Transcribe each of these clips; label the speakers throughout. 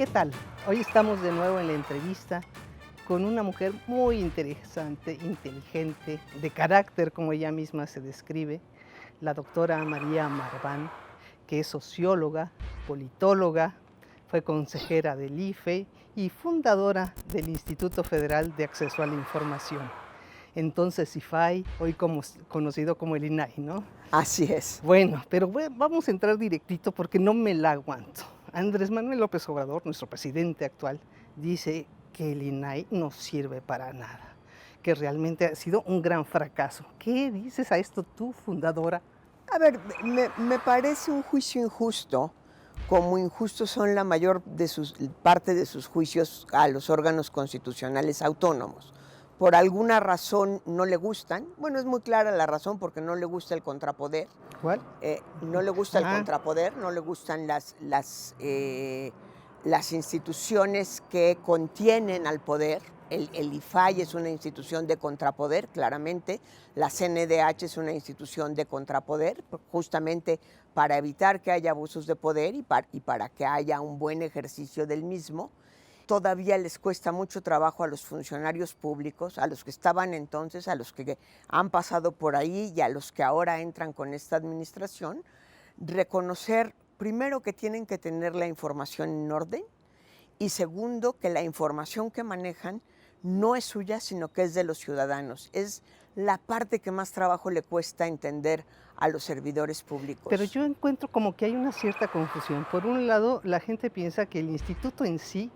Speaker 1: ¿Qué tal? Hoy estamos de nuevo en la entrevista con una mujer muy interesante, inteligente, de carácter, como ella misma se describe, la doctora María Marván, que es socióloga, politóloga, fue consejera del IFE y fundadora del Instituto Federal de Acceso a la Información. Entonces IFAI, hoy conocido como el INAI, ¿no?
Speaker 2: Así es.
Speaker 1: Bueno, pero vamos a entrar directito porque no me la aguanto. Andrés Manuel López Obrador, nuestro presidente actual, dice que el INAI no sirve para nada, que realmente ha sido un gran fracaso. ¿Qué dices a esto tú, fundadora?
Speaker 2: A ver, me parece un juicio injusto, como injustos son la mayor parte de sus juicios a los órganos constitucionales autónomos. Por alguna razón no le gustan, bueno, es muy clara la razón, porque no le gusta el contrapoder.
Speaker 1: ¿Cuál?
Speaker 2: No le gusta el
Speaker 1: Ah,
Speaker 2: contrapoder, no le gustan las instituciones que contienen al poder. El IFAI es una institución de contrapoder, claramente. La CNDH es una institución de contrapoder, justamente para evitar que haya abusos de poder y para que haya un buen ejercicio del mismo. Todavía les cuesta mucho trabajo a los funcionarios públicos, a los que estaban entonces, a los que han pasado por ahí y a los que ahora entran con esta administración, reconocer primero que tienen que tener la información en orden y segundo que la información que manejan no es suya, sino que es de los ciudadanos. Es la parte que más trabajo le cuesta entender a los servidores públicos.
Speaker 1: pero yo encuentro como que hay una cierta confusión. Por un lado, la gente piensa que el instituto en sí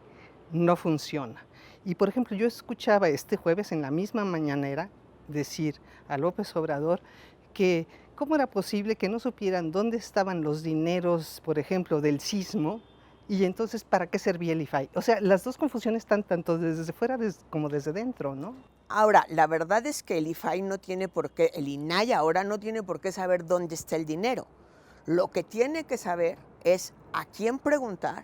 Speaker 1: no funciona. Y por ejemplo, yo escuchaba este jueves en la misma mañanera decir a López Obrador que cómo era posible que no supieran dónde estaban los dineros, por ejemplo, del sismo, y entonces para qué servía el IFAI. O sea, las dos confusiones están tanto desde fuera como desde dentro, ¿no?
Speaker 2: Ahora, la verdad es que el IFAI no tiene por qué, el INAI ahora no tiene por qué saber dónde está el dinero. Lo que tiene que saber es a quién preguntar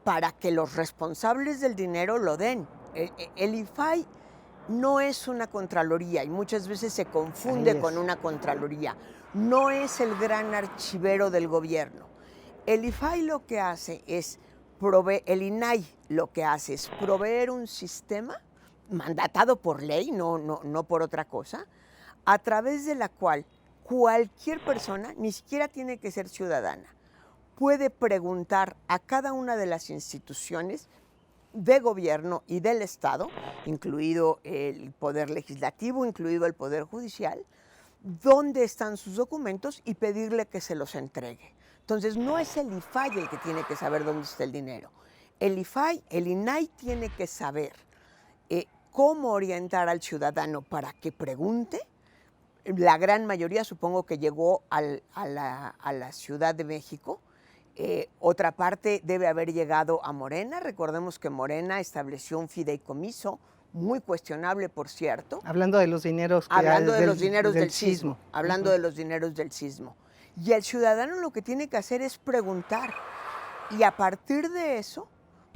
Speaker 2: para que los responsables del dinero lo den. El IFAI no es una contraloría y muchas veces se confunde con una contraloría. No es el gran archivero del gobierno. El IFAI lo que hace es el INAI lo que hace es proveer un sistema mandatado por ley, no por otra cosa, a través de la cual cualquier persona, ni siquiera tiene que ser ciudadana, puede preguntar a cada una de las instituciones de gobierno y del Estado, incluido el Poder Legislativo, incluido el Poder Judicial, dónde están sus documentos y pedirle que se los entregue. Entonces, no es el IFAI el que tiene que saber dónde está el dinero. El IFAI, el INAI tiene que saber cómo orientar al ciudadano para que pregunte. La gran mayoría supongo que llegó a la Ciudad de México. Otra parte debe haber llegado a Morena. Recordemos que Morena estableció un fideicomiso, muy cuestionable, por cierto.
Speaker 1: Hablando de los dineros
Speaker 2: Hablando de los dineros del sismo. Hablando
Speaker 1: Uh-huh.
Speaker 2: de los dineros del sismo. Y el ciudadano lo que tiene que hacer es preguntar. Y a partir de eso,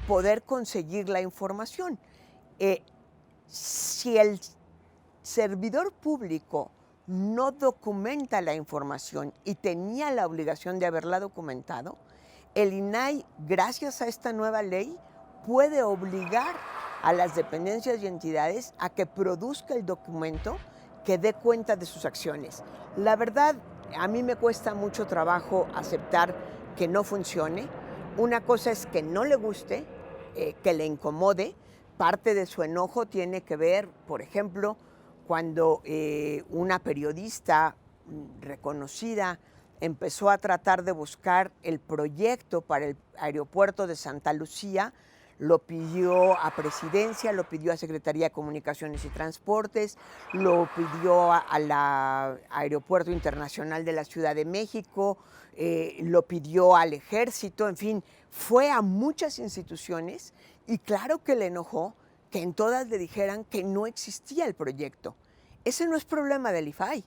Speaker 2: poder conseguir la información. Si el servidor público no documenta la información y tenía la obligación de haberla documentado, el INAI, gracias a esta nueva ley, puede obligar a las dependencias y entidades a que produzca el documento que dé cuenta de sus acciones. La verdad, a mí me cuesta mucho trabajo aceptar que no funcione. Una cosa es que no le guste, que le incomode. Parte de su enojo tiene que ver, por ejemplo, cuando una periodista reconocida empezó a tratar de buscar el proyecto para el aeropuerto de Santa Lucía, lo pidió a Presidencia, lo pidió a Secretaría de Comunicaciones y Transportes, lo pidió al Aeropuerto Internacional de la Ciudad de México, lo pidió al Ejército, en fin, fue a muchas instituciones y claro que le enojó que en todas le dijeran que no existía el proyecto. Ese no es problema del IFAI.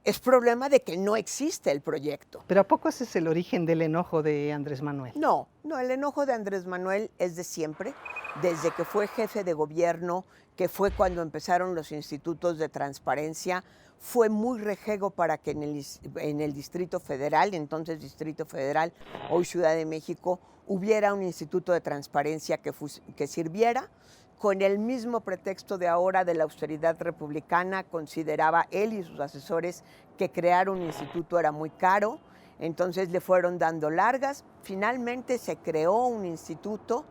Speaker 2: Es problema de que no existe el proyecto.
Speaker 1: Pero ¿a poco ese es el origen del enojo de Andrés Manuel?
Speaker 2: No, el enojo de Andrés Manuel es de siempre, desde que fue jefe de gobierno, que fue cuando empezaron los institutos de transparencia. Fue muy rejego para que en el Distrito Federal, entonces Distrito Federal, hoy Ciudad de México, hubiera un instituto de transparencia que sirviera. Con el mismo pretexto de ahora de la austeridad republicana, consideraba él y sus asesores que crear un instituto era muy caro, entonces le fueron dando largas. Finalmente se creó un instituto,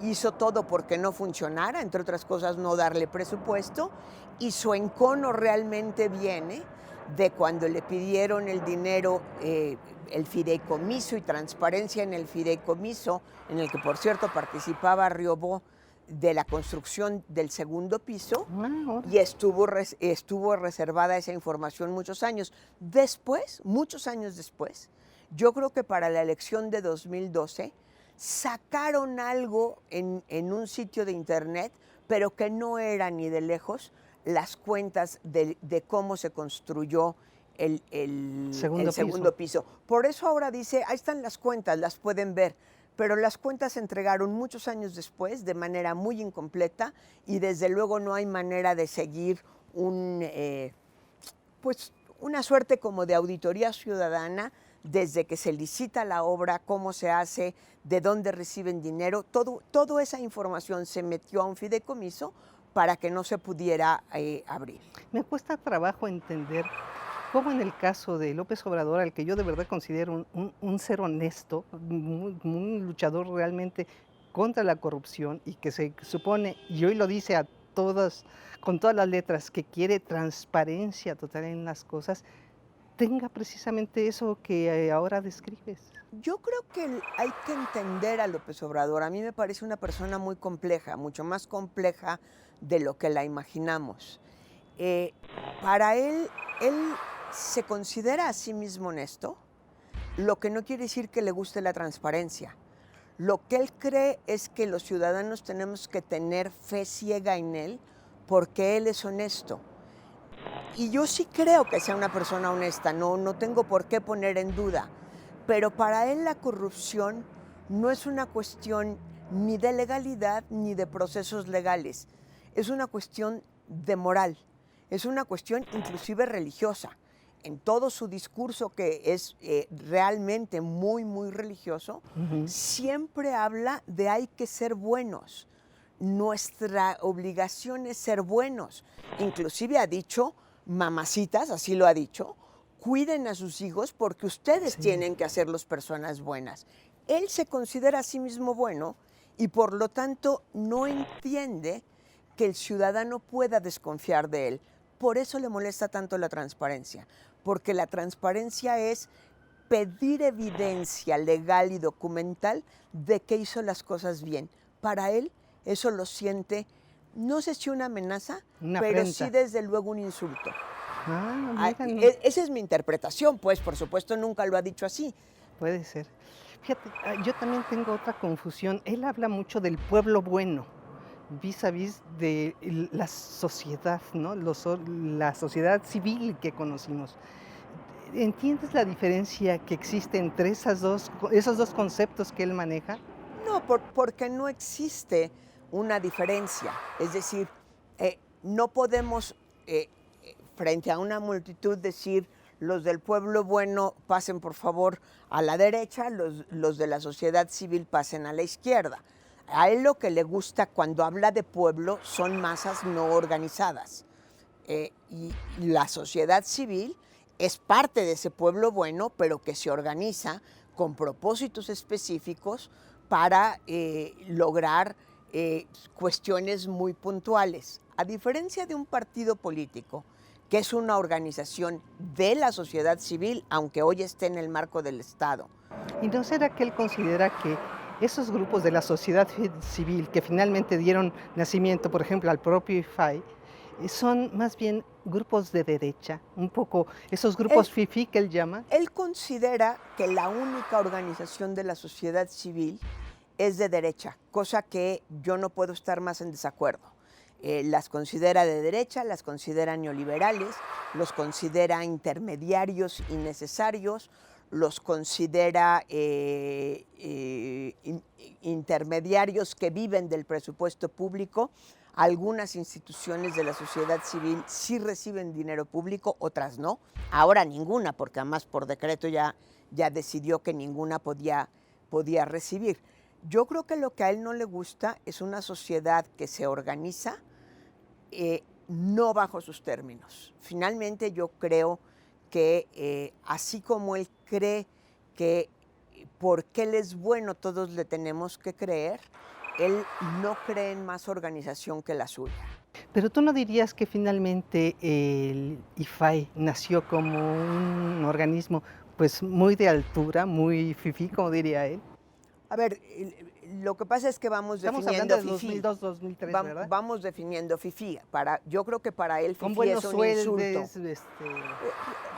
Speaker 2: hizo todo porque no funcionara, entre otras cosas no darle presupuesto, y su encono realmente viene de cuando le pidieron el dinero, el fideicomiso y transparencia en el fideicomiso, en el que por cierto participaba Riobó, de la construcción del segundo piso, y estuvo reservada esa información muchos años. Después, muchos años después, yo creo que para la elección de 2012, sacaron algo en un sitio de internet, pero que no era ni de lejos las cuentas de cómo se construyó el segundo piso. Por eso ahora dice, ahí están las cuentas, las pueden ver, pero las cuentas se entregaron muchos años después de manera muy incompleta y desde luego no hay manera de seguir una suerte como de auditoría ciudadana desde que se licita la obra, cómo se hace, de dónde reciben dinero. Toda esa información se metió a un fideicomiso para que no se pudiera abrir.
Speaker 1: Me cuesta trabajo entender cómo en el caso de López Obrador, al que yo de verdad considero un ser honesto, un luchador realmente contra la corrupción y que se supone, y hoy lo dice con todas las letras, que quiere transparencia total en las cosas, tenga precisamente eso que ahora describes.
Speaker 2: Yo creo que hay que entender a López Obrador. A mí me parece una persona muy compleja, mucho más compleja de lo que la imaginamos. Para él se considera a sí mismo honesto, lo que no quiere decir que le guste la transparencia. Lo que él cree es que los ciudadanos tenemos que tener fe ciega en él porque él es honesto. Y yo sí creo que sea una persona honesta, no tengo por qué poner en duda. Pero para él la corrupción no es una cuestión ni de legalidad ni de procesos legales. Es una cuestión de moral, es una cuestión inclusive religiosa. En todo su discurso, que es realmente muy, muy religioso, siempre habla de hay que ser buenos. Nuestra obligación es ser buenos. Inclusive ha dicho, mamacitas, así lo ha dicho, cuiden a sus hijos porque ustedes tienen que hacerlos personas buenas. Él se considera a sí mismo bueno y por lo tanto no entiende que el ciudadano pueda desconfiar de él. Por eso le molesta tanto la transparencia, porque la transparencia es pedir evidencia legal y documental de que hizo las cosas bien. Para él eso lo siente, no sé si una amenaza, pero sí desde luego un insulto. Esa es mi interpretación, pues por supuesto nunca lo ha dicho así.
Speaker 1: Puede ser. Fíjate, yo también tengo otra confusión. Él habla mucho del pueblo bueno, vis a vis de la sociedad, ¿no? La sociedad civil que conocimos. ¿Entiendes la diferencia que existe entre esos dos conceptos que él maneja?
Speaker 2: No, porque no existe una diferencia. Es decir, no podemos frente a una multitud decir los del pueblo bueno pasen por favor a la derecha, los de la sociedad civil pasen a la izquierda. A él lo que le gusta cuando habla de pueblo son masas no organizadas. Y la sociedad civil es parte de ese pueblo bueno, pero que se organiza con propósitos específicos para lograr cuestiones muy puntuales. A diferencia de un partido político, que es una organización de la sociedad civil, aunque hoy esté en el marco del Estado.
Speaker 1: ¿Y no será que él considera que esos grupos de la sociedad civil que finalmente dieron nacimiento, por ejemplo, al propio IFAI, son más bien grupos de derecha, un poco esos grupos fifí que él llama?
Speaker 2: Él considera que la única organización de la sociedad civil es de derecha, cosa que yo no puedo estar más en desacuerdo. las considera de derecha, las considera neoliberales, los considera intermediarios innecesarios, los considera intermediarios que viven del presupuesto público. Algunas instituciones de la sociedad civil sí reciben dinero público, otras no. Ahora ninguna, porque además por decreto ya decidió que ninguna podía recibir. Yo creo que lo que a él no le gusta es una sociedad que se organiza no bajo sus términos. Finalmente yo creo que así como él cree que porque él es bueno todos le tenemos que creer, él no cree en más organización que la suya.
Speaker 1: Pero tú no dirías que finalmente el IFAI nació como un organismo pues muy de altura, muy fifí, como diría él.
Speaker 2: A ver, lo que pasa es que vamos definiendo
Speaker 1: Estamos hablando de 2002, 2003, ¿verdad?
Speaker 2: Vamos definiendo fifí. Yo creo que para él
Speaker 1: Con
Speaker 2: fifí
Speaker 1: buenos
Speaker 2: es un
Speaker 1: sueldos,
Speaker 2: insulto.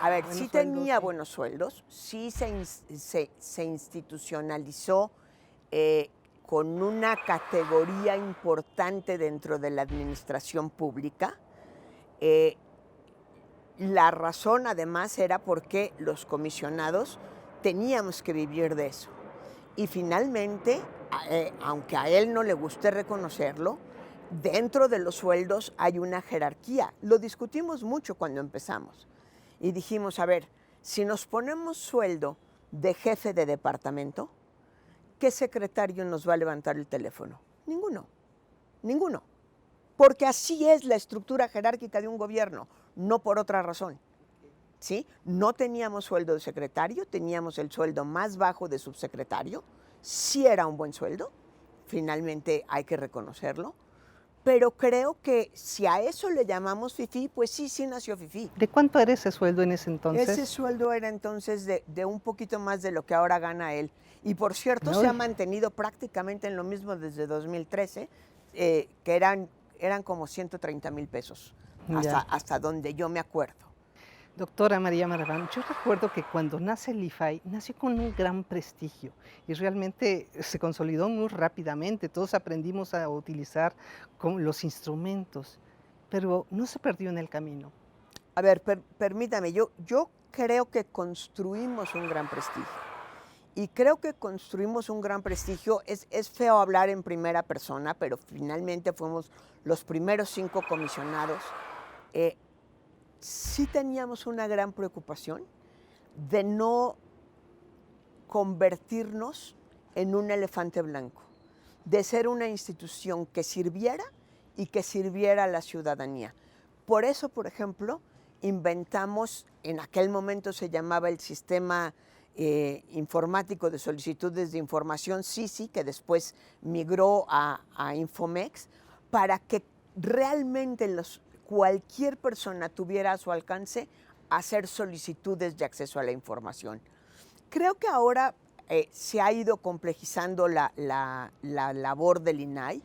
Speaker 2: A ver, sí tenía
Speaker 1: sí.
Speaker 2: buenos sueldos, sí se institucionalizó con una categoría importante dentro de la administración pública. La razón además era porque los comisionados teníamos que vivir de eso. Y finalmente, aunque a él no le guste reconocerlo, dentro de los sueldos hay una jerarquía. Lo discutimos mucho cuando empezamos. Y dijimos, a ver, si nos ponemos sueldo de jefe de departamento, ¿qué secretario nos va a levantar el teléfono? Ninguno, ninguno. Porque así es la estructura jerárquica de un gobierno, no por otra razón. ¿Sí? No teníamos sueldo de secretario, teníamos el sueldo más bajo de subsecretario. Sí era un buen sueldo, finalmente hay que reconocerlo. Pero creo que si a eso le llamamos fifí, pues sí nació fifí.
Speaker 1: ¿De cuánto era ese sueldo en ese entonces?
Speaker 2: Ese sueldo era entonces de un poquito más de lo que ahora gana él. Y por cierto, se ha mantenido prácticamente en lo mismo desde 2013, que eran como 130,000 pesos, hasta donde yo me acuerdo.
Speaker 1: Doctora María Marván, yo recuerdo que cuando nace el IFAI, nació con un gran prestigio y realmente se consolidó muy rápidamente. Todos aprendimos a utilizar los instrumentos, pero no se perdió en el camino.
Speaker 2: A ver, permítame, yo creo que construimos un gran prestigio. Y creo que construimos un gran prestigio. Es feo hablar en primera persona, pero finalmente fuimos los primeros 5 comisionados. Sí teníamos una gran preocupación de no convertirnos en un elefante blanco, de ser una institución que sirviera y que sirviera a la ciudadanía. Por eso, por ejemplo, inventamos, en aquel momento se llamaba el Sistema Informático de Solicitudes de Información, SISI, que después migró a Infomex, para que realmente cualquier persona tuviera a su alcance hacer solicitudes de acceso a la información. Creo que ahora se ha ido complejizando la labor del INAI.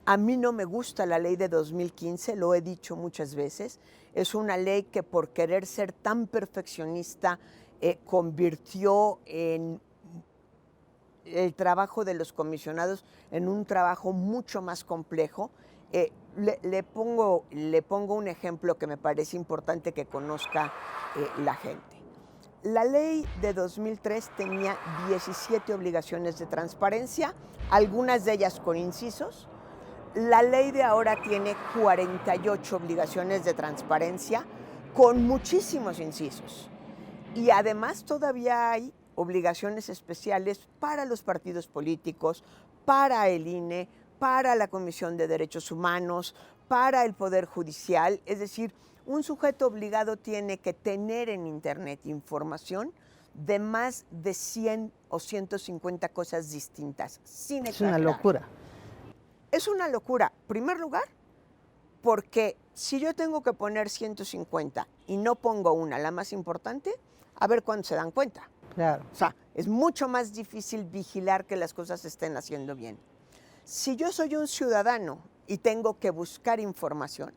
Speaker 2: A mí no me gusta la ley de 2015, lo he dicho muchas veces. Es una ley que por querer ser tan perfeccionista convirtió en el trabajo de los comisionados en un trabajo mucho más complejo. Le pongo un ejemplo que me parece importante que conozca la gente. La ley de 2003 tenía 17 obligaciones de transparencia, algunas de ellas con incisos. La ley de ahora tiene 48 obligaciones de transparencia con muchísimos incisos. Y además todavía hay obligaciones especiales para los partidos políticos, para el INE, para la Comisión de Derechos Humanos, para el Poder Judicial. Es decir, un sujeto obligado tiene que tener en Internet información de más de 100 o 150 cosas distintas, sin exagerar.
Speaker 1: Es una locura.
Speaker 2: Es una locura. En primer lugar, porque si yo tengo que poner 150 y no pongo una, la más importante, a ver cuándo se dan cuenta.
Speaker 1: Claro.
Speaker 2: O sea, es mucho más difícil vigilar que las cosas se estén haciendo bien. Si yo soy un ciudadano y tengo que buscar información,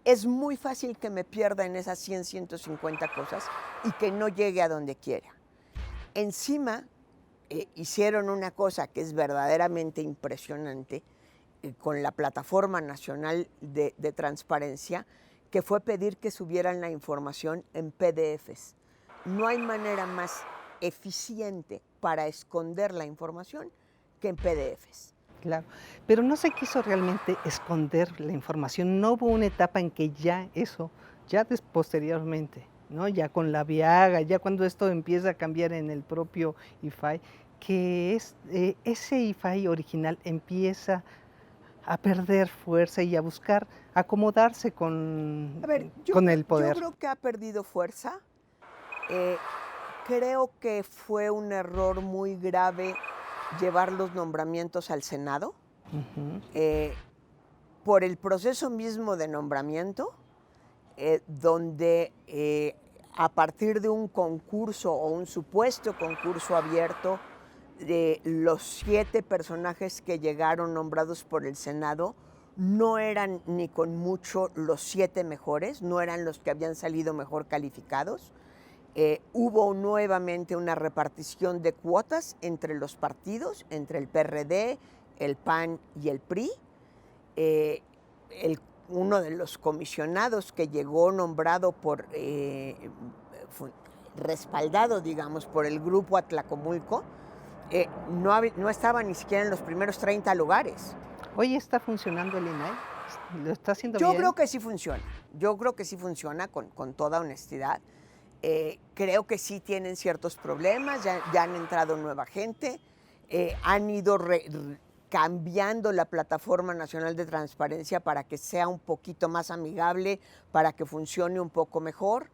Speaker 2: es muy fácil que me pierda en esas 100, 150 cosas y que no llegue a donde quiera. Encima, hicieron una cosa que es verdaderamente impresionante. con la Plataforma Nacional de Transparencia, que fue pedir que subieran la información en PDFs. No hay manera más eficiente para esconder la información que en PDFs.
Speaker 1: Claro, pero no se quiso realmente esconder la información, no hubo una etapa en que ya eso, posteriormente, ¿no? Ya con la Viaga, ya cuando esto empieza a cambiar en el propio IFAI, que ese IFAI original empieza a perder fuerza y a buscar acomodarse con,
Speaker 2: A ver,
Speaker 1: con el
Speaker 2: yo
Speaker 1: poder.
Speaker 2: creo que ha perdido fuerza. Creo que fue un error muy grave llevar los nombramientos al Senado.
Speaker 1: Ujú.
Speaker 2: Por el proceso mismo de nombramiento, donde a partir de un concurso o un supuesto concurso abierto, los 7 personajes que llegaron nombrados por el Senado no eran ni con mucho los 7 mejores, no eran los que habían salido mejor calificados. Hubo nuevamente una repartición de cuotas entre los partidos, entre el PRD, el PAN y el PRI. Uno de los comisionados que llegó nombrado respaldado, digamos, por el grupo Atlacomulco, no estaba ni siquiera en los primeros 30 lugares.
Speaker 1: ¿Hoy está funcionando el INAI? ¿Lo está haciendo
Speaker 2: Yo
Speaker 1: bien?
Speaker 2: creo que sí funciona. Yo creo que sí funciona con toda honestidad. Creo que sí tienen ciertos problemas, ya han entrado nueva gente, han ido cambiando la Plataforma Nacional de Transparencia para que sea un poquito más amigable, para que funcione un poco mejor,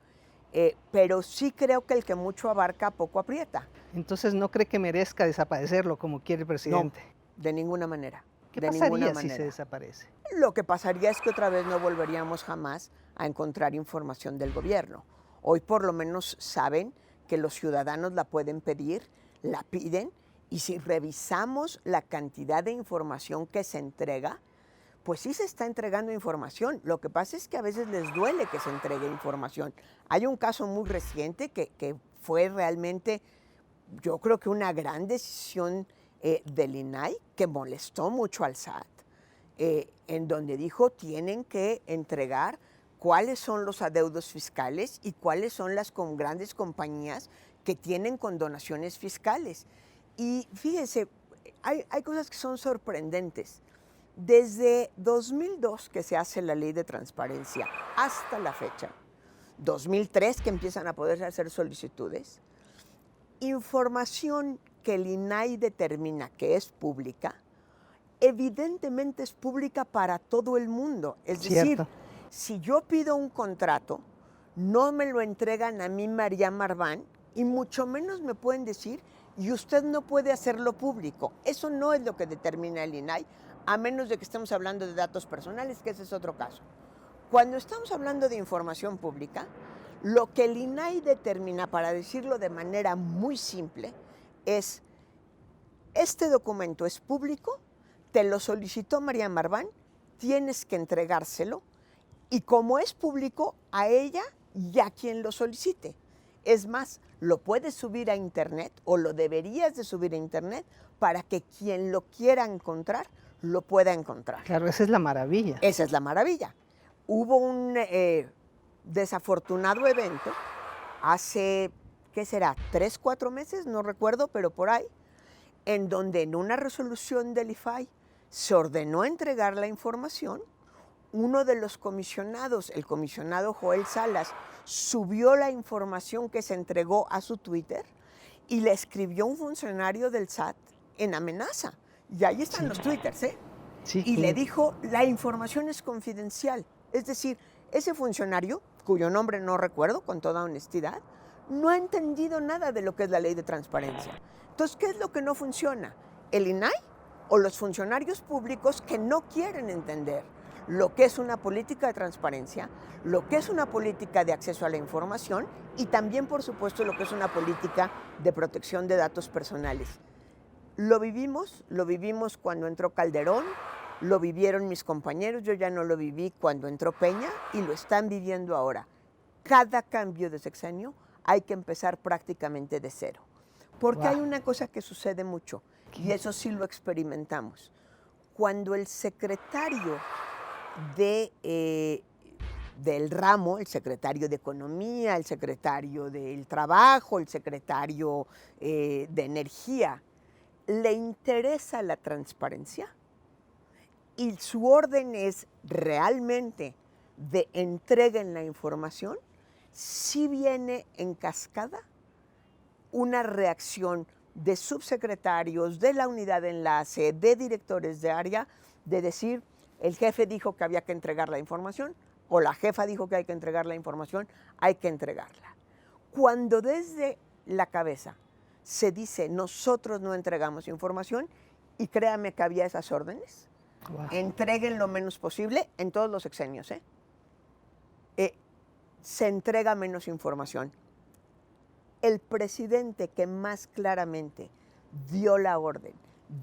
Speaker 2: pero sí creo que el que mucho abarca, poco aprieta.
Speaker 1: Entonces, ¿no cree que merezca desaparecerlo como quiere el presidente?
Speaker 2: No, de ninguna manera.
Speaker 1: ¿Qué
Speaker 2: de
Speaker 1: pasaría
Speaker 2: ninguna
Speaker 1: si
Speaker 2: manera.
Speaker 1: se desaparece?
Speaker 2: Lo que pasaría es que otra vez no volveríamos jamás a encontrar información del gobierno. Hoy por lo menos saben que los ciudadanos la pueden pedir, la piden, y si revisamos la cantidad de información que se entrega, pues sí se está entregando información. Lo que pasa es que a veces les duele que se entregue información. Hay un caso muy reciente que fue realmente, yo creo que una gran decisión del INAI que molestó mucho al SAT, en donde dijo tienen que entregar cuáles son los adeudos fiscales y cuáles son las grandes compañías que tienen condonaciones fiscales. Y fíjense, hay cosas que son sorprendentes. Desde 2002 que se hace la ley de transparencia hasta la fecha, 2003 que empiezan a poder hacer solicitudes, información que el INAI determina que es pública, evidentemente es pública para todo el mundo. Es decir, si yo pido un contrato, no me lo entregan a mí, María Marván, y mucho menos me pueden decir, y usted no puede hacerlo público. Eso no es lo que determina el INAI, a menos de que estemos hablando de datos personales, que ese es otro caso. Cuando estamos hablando de información pública, lo que el INAI determina, para decirlo de manera muy simple, es, este documento es público, te lo solicitó María Marván, tienes que entregárselo, y como es público, a ella y a quien lo solicite. Es más, lo puedes subir a internet o lo deberías de subir a internet para que quien lo quiera encontrar, lo pueda encontrar.
Speaker 1: Claro, esa es la maravilla.
Speaker 2: Esa es la maravilla. Hubo un desafortunado evento hace, ¿qué será? 3, 4 meses, no recuerdo, pero por ahí, en donde en una resolución del IFAI se ordenó entregar la información. Uno de los comisionados, el comisionado Joel Salas, subió la información que se entregó a su Twitter y le escribió un funcionario del SAT en amenaza. Y ahí están los twitters, ¿eh?
Speaker 1: Sí,
Speaker 2: y le dijo, la información es confidencial. Es decir, ese funcionario, cuyo nombre no recuerdo con toda honestidad, no ha entendido nada de lo que es la ley de transparencia. Entonces, ¿qué es lo que no funciona? ¿El INAI o los funcionarios públicos que no quieren entender lo que es una política de transparencia, lo que es una política de acceso a la información y también, por supuesto, lo que es una política de protección de datos personales? Lo vivimos cuando entró Calderón, lo vivieron mis compañeros, yo ya no lo viví cuando entró Peña y lo están viviendo ahora. Cada cambio de sexenio hay que empezar prácticamente de cero. Porque hay una cosa que sucede mucho, y eso sí lo experimentamos. cuando el secretario del ramo, el secretario de Economía, el secretario del Trabajo, el secretario de Energía, le interesa la transparencia y su orden es realmente de entreguen la información, sí viene en cascada una reacción de subsecretarios, de la unidad de enlace, de directores de área, de decir, el jefe dijo que había que entregar la información, o la jefa dijo que hay que entregar la información, hay que entregarla. Cuando desde la cabeza se dice, nosotros no entregamos información, y créame que había esas órdenes, wow, entreguen lo menos posible en todos los sexenios, se entrega menos información. El presidente que más claramente dio la orden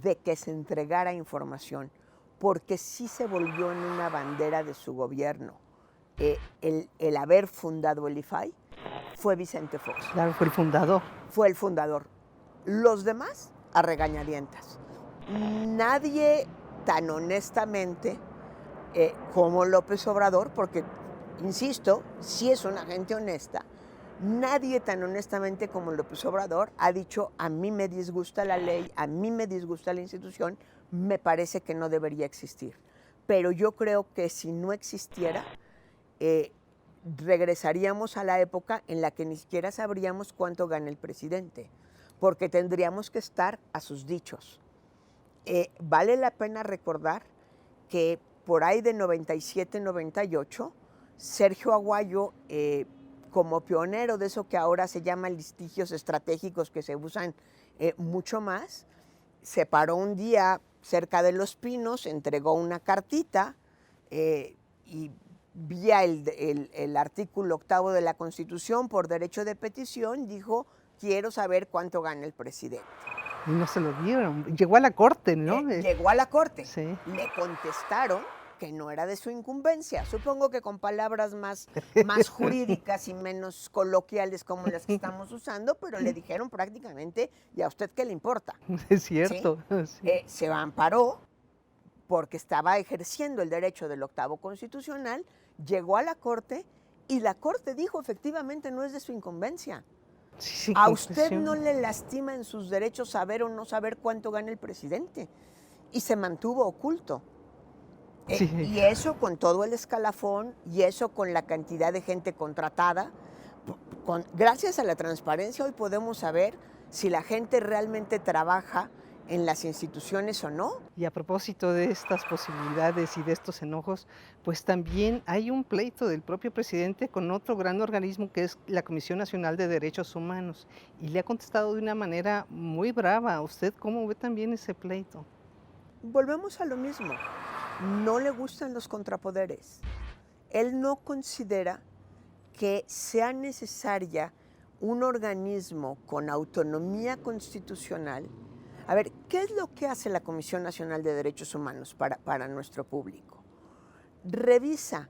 Speaker 2: de que se entregara información, porque sí se volvió en una bandera de su gobierno el haber fundado el IFAI, fue Vicente Fox.
Speaker 1: Claro, fue el fundador.
Speaker 2: Fue el fundador. Los demás, a regañadientas. Nadie tan honestamente como López Obrador, porque, insisto, sí es una gente honesta, nadie tan honestamente como López Obrador ha dicho, a mí me disgusta la ley, a mí me disgusta la institución, me parece que no debería existir. Pero yo creo que si no existiera, regresaríamos a la época en la que ni siquiera sabríamos cuánto gana el presidente, porque tendríamos que estar a sus dichos. Vale la pena recordar que por ahí de 97-98, Sergio Aguayo, como pionero de eso que ahora se llama litigios estratégicos, que se usan mucho más, se paró un día cerca de Los Pinos, entregó una cartita y vía el artículo 8º de la Constitución por derecho de petición, dijo, quiero saber cuánto gana el presidente.
Speaker 1: Y no se lo dieron. Llegó a la corte, ¿no?
Speaker 2: Llegó a la corte.
Speaker 1: Sí.
Speaker 2: Le contestaron que no era de su incumbencia. Supongo que con palabras más jurídicas y menos coloquiales como las que estamos usando, pero le dijeron prácticamente, ¿y a usted qué le importa?
Speaker 1: Es cierto.
Speaker 2: ¿Sí?
Speaker 1: Sí.
Speaker 2: Se amparó porque estaba ejerciendo el derecho del 8º constitucional, llegó a la corte y la corte dijo, efectivamente, no es de su incumbencia.
Speaker 1: Sí,
Speaker 2: a usted no le lastima en sus derechos saber o no saber cuánto gana el presidente. Y se mantuvo oculto. Sí. Y eso con todo el escalafón, y eso con la cantidad de gente contratada. Gracias a la transparencia hoy podemos saber si la gente realmente trabaja en las instituciones o no.
Speaker 1: Y a propósito de estas posibilidades y de estos enojos, pues también hay un pleito del propio presidente con otro gran organismo que es la Comisión Nacional de Derechos Humanos, y le ha contestado de una manera muy brava. ¿Usted cómo ve también ese pleito?
Speaker 2: Volvemos a lo mismo. No le gustan los contrapoderes. Él no considera que sea necesaria un organismo con autonomía constitucional. A ver, ¿qué es lo que hace la Comisión Nacional de Derechos Humanos para nuestro público? Revisa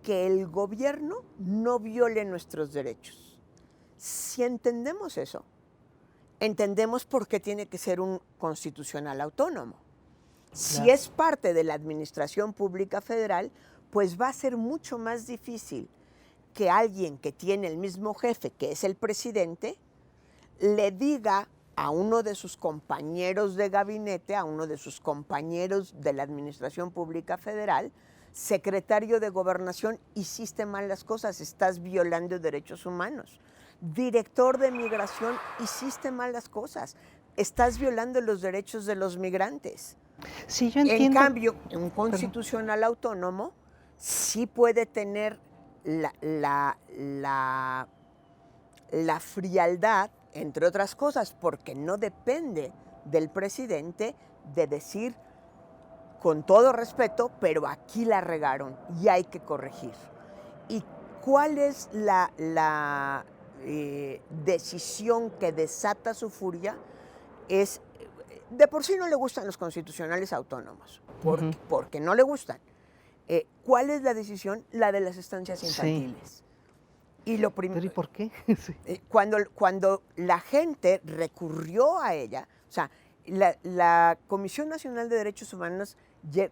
Speaker 2: que el gobierno no viole nuestros derechos. Si entendemos eso, entendemos por qué tiene que ser un constitucional autónomo. Si es parte de la administración pública federal, pues va a ser mucho más difícil que alguien que tiene el mismo jefe, que es el presidente, le diga a uno de sus compañeros de gabinete, a uno de sus compañeros de la administración pública federal, secretario de Gobernación, hiciste mal las cosas, estás violando derechos humanos. Director de Migración, hiciste mal las cosas, estás violando los derechos de los migrantes.
Speaker 1: Sí, yo entiendo.
Speaker 2: En cambio, un constitucional autónomo sí puede tener la frialdad, entre otras cosas, porque no depende del presidente, de decir, con todo respeto, pero aquí la regaron y hay que corregir. ¿Y cuál es la decisión que desata su furia? Es, de por sí no le gustan los constitucionales autónomos, porque no le gustan. ¿Cuál es la decisión? La de las estancias infantiles. Sí. Y lo
Speaker 1: ¿Pero y por qué? Sí.
Speaker 2: Cuando la gente recurrió a ella, o sea, la Comisión Nacional de Derechos Humanos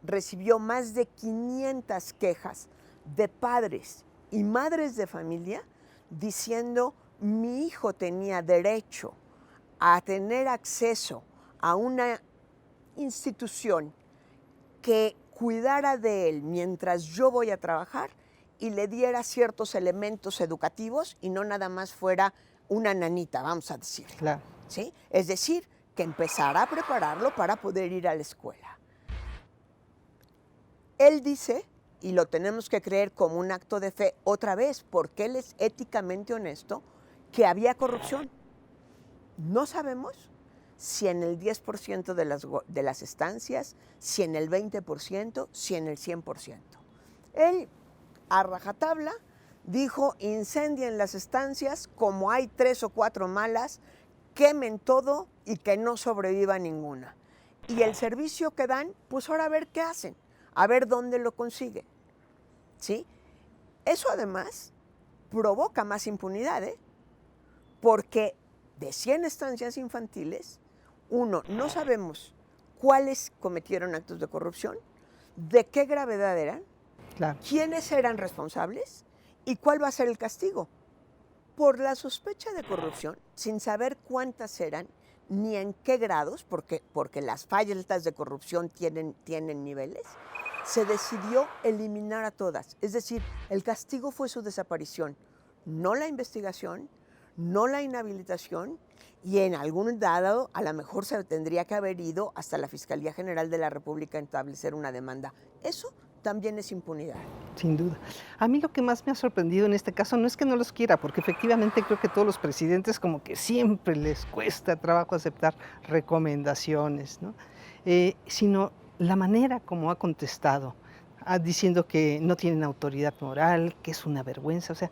Speaker 2: recibió más de 500 quejas de padres y madres de familia diciendo: mi hijo tenía derecho a tener acceso a una institución que cuidara de él mientras yo voy a trabajar y le diera ciertos elementos educativos y no nada más fuera una nanita, vamos a decir.
Speaker 1: Claro.
Speaker 2: ¿Sí? Es decir, que empezara a prepararlo para poder ir a la escuela. Él dice, y lo tenemos que creer como un acto de fe otra vez, porque él es éticamente honesto, que había corrupción. No sabemos si en el 10% de las estancias, si en el 20%, si en el 100%. Él, a rajatabla, dijo: incendien las estancias, como hay 3 o 4 malas, quemen todo y que no sobreviva ninguna. Y el servicio que dan, pues ahora a ver qué hacen, a ver dónde lo consiguen. ¿Sí? Eso además provoca más impunidad, porque de 100 estancias infantiles, no sabemos cuáles cometieron actos de corrupción, de qué gravedad eran,
Speaker 1: Claro.
Speaker 2: quiénes eran responsables y cuál va a ser el castigo. Por la sospecha de corrupción, sin saber cuántas eran ni en qué grados, porque las faltas de corrupción tienen niveles, se decidió eliminar a todas. Es decir, el castigo fue su desaparición, no la investigación, no la inhabilitación, y en algún dado a lo mejor se tendría que haber ido hasta la Fiscalía General de la República a establecer una demanda. Eso también es impunidad.
Speaker 1: Sin duda. A mí lo que más me ha sorprendido en este caso no es que no los quiera, porque efectivamente creo que todos los presidentes como que siempre les cuesta trabajo aceptar recomendaciones, ¿no? Sino la manera como ha contestado, diciendo que no tienen autoridad moral, que es una vergüenza. O sea,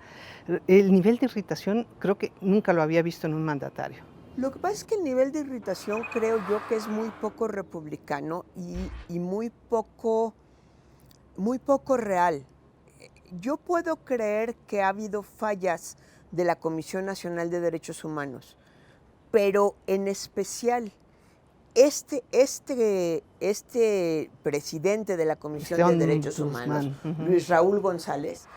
Speaker 1: el nivel de irritación creo que nunca lo había visto en un mandatario.
Speaker 2: Lo que pasa es que el nivel de irritación creo yo que es muy poco republicano y muy poco real. Yo puedo creer que ha habido fallas de la Comisión Nacional de Derechos Humanos, pero en especial este presidente de la Comisión de Derechos Humanos, Luis Raúl González,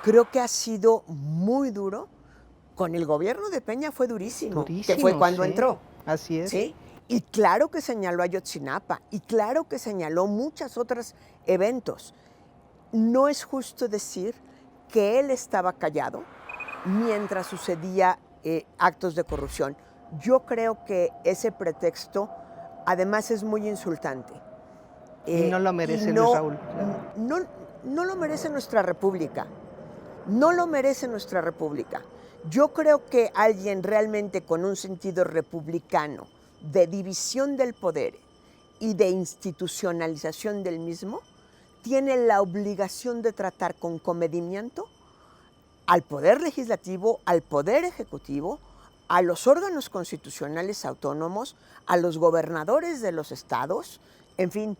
Speaker 2: creo que ha sido muy duro. Con el gobierno de Peña fue durísimo, que fue cuando entró.
Speaker 1: Así es.
Speaker 2: ¿Sí? Y claro que señaló a Ayotzinapa, y claro que señaló muchos otros eventos. No es justo decir que él estaba callado mientras sucedía actos de corrupción. Yo creo que ese pretexto además es muy insultante.
Speaker 1: Y no lo merece Luis Raúl.
Speaker 2: No lo merece nuestra república. No lo merece nuestra república. Yo creo que alguien realmente con un sentido republicano de división del poder y de institucionalización del mismo tiene la obligación de tratar con comedimiento al Poder Legislativo, al Poder Ejecutivo, a los órganos constitucionales autónomos, a los gobernadores de los estados. En fin,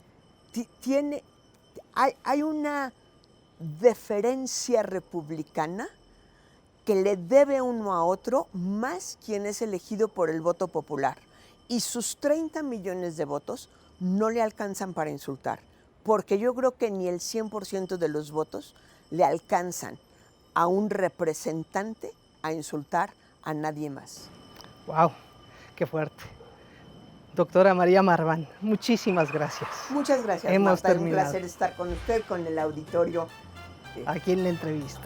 Speaker 2: hay una deferencia republicana que le debe uno a otro, más quien es elegido por el voto popular. Y sus 30 millones de votos no le alcanzan para insultar, porque yo creo que ni el 100% de los votos le alcanzan a un representante a insultar a nadie más.
Speaker 1: ¡Wow! ¡Qué fuerte! Doctora María Marván, muchísimas gracias.
Speaker 2: Muchas gracias,
Speaker 1: Hemos
Speaker 2: Marta.
Speaker 1: terminado.
Speaker 2: Es un placer estar con usted, con el auditorio.
Speaker 1: Aquí en la entrevista.